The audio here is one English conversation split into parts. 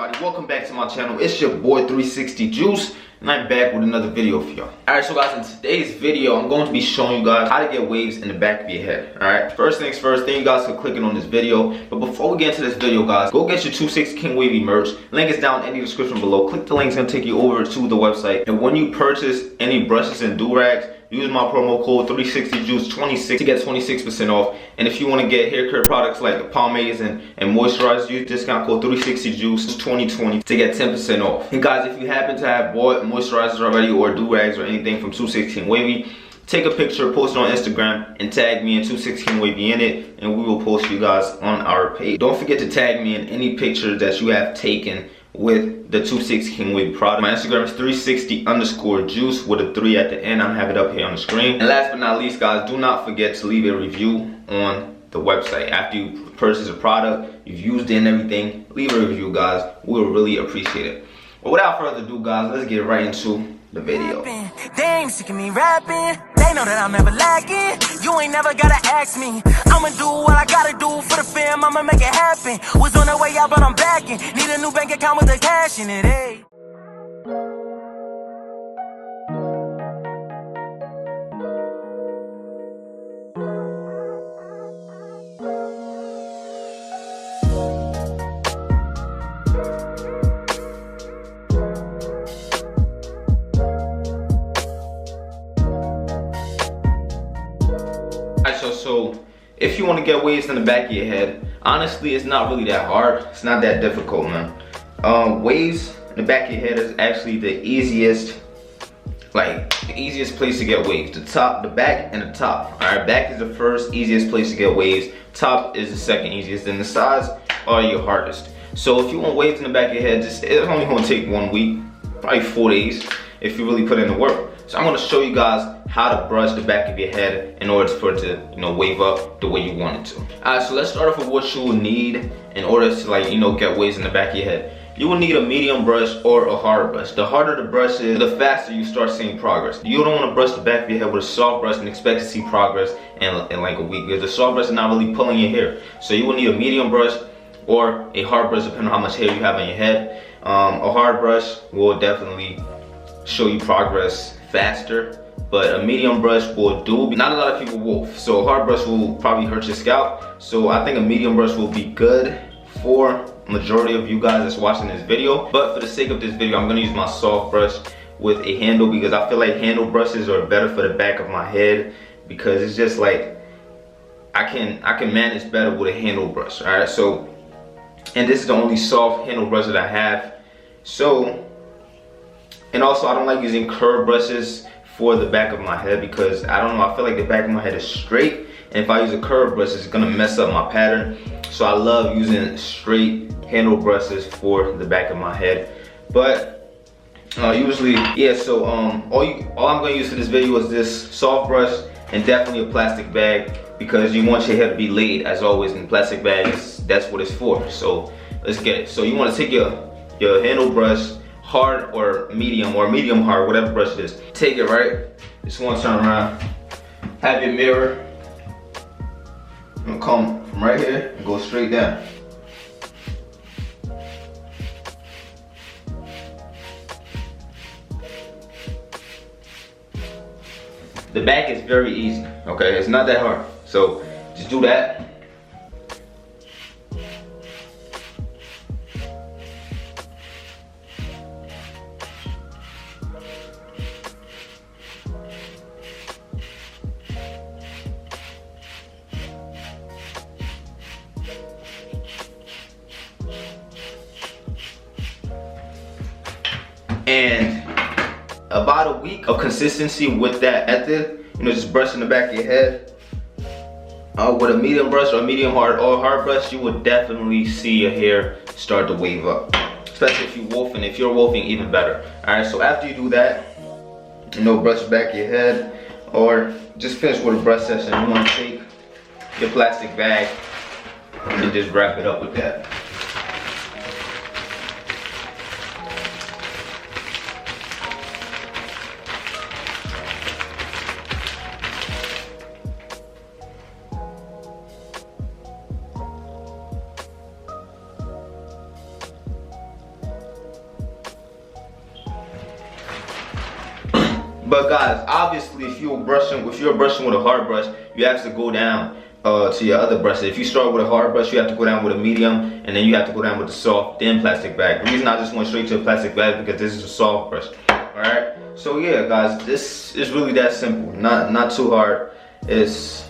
everybody, welcome back to my channel. It's your boy 360 Juice, and I'm back with another video for y'all. Alright, so guys, in today's video, I'm going to be showing you guys how to get waves in the back of your head. Alright, first things first, thank you guys for clicking on this video. But before we get into this video, guys, go get your 26 King Wavy merch. Link is down in the description below. Click the link, it's going to take you over to the website. And when you purchase any brushes and do-rags, use my promo code 360juice26 to get 26% off. And if you want to get hair care products like pomades and moisturizers, use discount code 360juice2020 to get 10% off. And guys, if you happen to have bought moisturizers already or do-rags or anything from 26 King Wavy, take a picture, post it on Instagram, and tag me and 26 King Wavy in it, and we will post you guys on our page. Don't forget to tag me in any pictures that you have taken with the 26 King Wavy product. My Instagram is 360_juice with a 3 at the end. I'm having it up here on the screen. And last but not least, guys, do not forget to leave a review on the website. After you purchase a product, you've used it and everything, leave a review, guys. We'll really appreciate it. But without further ado, guys, let's get right into the video. They ain't sick of me rapping. They know that I'm never lacking. You ain't never gotta ask me. I'ma do what I gotta do for the fam. I'ma make it happen. Was on the way out, but I'm backing. Need a new bank account with the cash in it, hey. So if you want to get waves in the back of your head, honestly, it's not really that hard. It's not that difficult, man. Waves in the back of your head is actually the easiest place to get waves. The top, the back, and the top. All right, back is the first easiest place to get waves. Top is the second easiest, and the sides are your hardest. So if you want waves in the back of your head, it's only going to take 1 week, probably 4 days, if you really put in the work. So I'm going to show you guys how to brush the back of your head in order for it to, wave up the way you want it to. Alright, so let's start off with what you will need in order to, get waves in the back of your head. You will need a medium brush or a hard brush. The harder the brush is, the faster you start seeing progress. You don't want to brush the back of your head with a soft brush and expect to see progress in like a week, because the soft brush is not really pulling your hair. So you will need a medium brush or a hard brush depending on how much hair you have on your head. A hard brush will definitely show you progress faster, but a medium brush will do. Not a lot of people will, so a hard brush will probably hurt your scalp. So I think a medium brush will be good for majority of you guys that's watching this video. But for the sake of this video, I'm gonna use my soft brush with a handle, because I feel like handle brushes are better for the back of my head, because it's just like I can manage better with a handle brush. All right, so, and this is the only soft handle brush that I have. So, and also I don't like using curved brushes for the back of my head, because I don't know, I feel like the back of my head is straight, and if I use a curved brush, it's gonna mess up my pattern. So I love using straight handle brushes for the back of my head. But usually, yeah, so all I'm gonna use for this video is this soft brush and definitely a plastic bag, because you want your hair to be laid as always, and plastic bags, that's what it's for. So let's get it. So you want to take your handle brush, hard or medium hard, whatever brush it is. Take it, right? Just want to turn around. Have your mirror. I'm gonna come from right here and go straight down. The back is very easy, okay? It's not that hard. So just do that. And about a week of consistency with that method, just brushing the back of your head with a medium brush or medium hard or hard brush, you will definitely see your hair start to wave up. Especially if you're wolfing. If you're wolfing, even better. Alright, so after you do that, brush the back of your head, or just finish with a brush session, you want to take your plastic bag and just wrap it up with that. But guys, obviously, if you're brushing with a hard brush, you have to go down to your other brushes. If you start with a hard brush, you have to go down with a medium, and then you have to go down with the soft, then plastic bag. The reason I just went straight to a plastic bag because this is a soft brush. Alright? So yeah, guys, this is really that simple. Not too hard. It's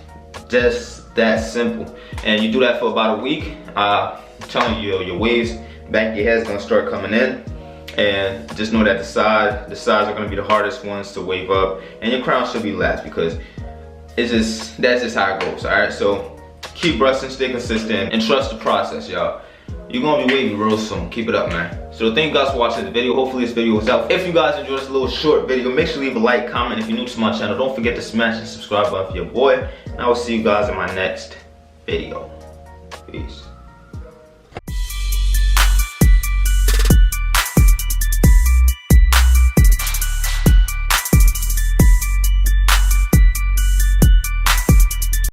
just that simple. And you do that for about a week. I'm telling you, your waves, back of your head is gonna start coming in. And just know that the sides are gonna be the hardest ones to wave up, and your crown should be last because that's just how it goes. Alright, so keep brushing, stay consistent, and trust the process, y'all. You're gonna be waving real soon. Keep it up, man. So thank you guys for watching the video. Hopefully this video was helpful. If you guys enjoyed this little short video, make sure to leave a like, comment. If you're new to my channel, don't forget to smash the subscribe button for your boy. And I will see you guys in my next video. Peace.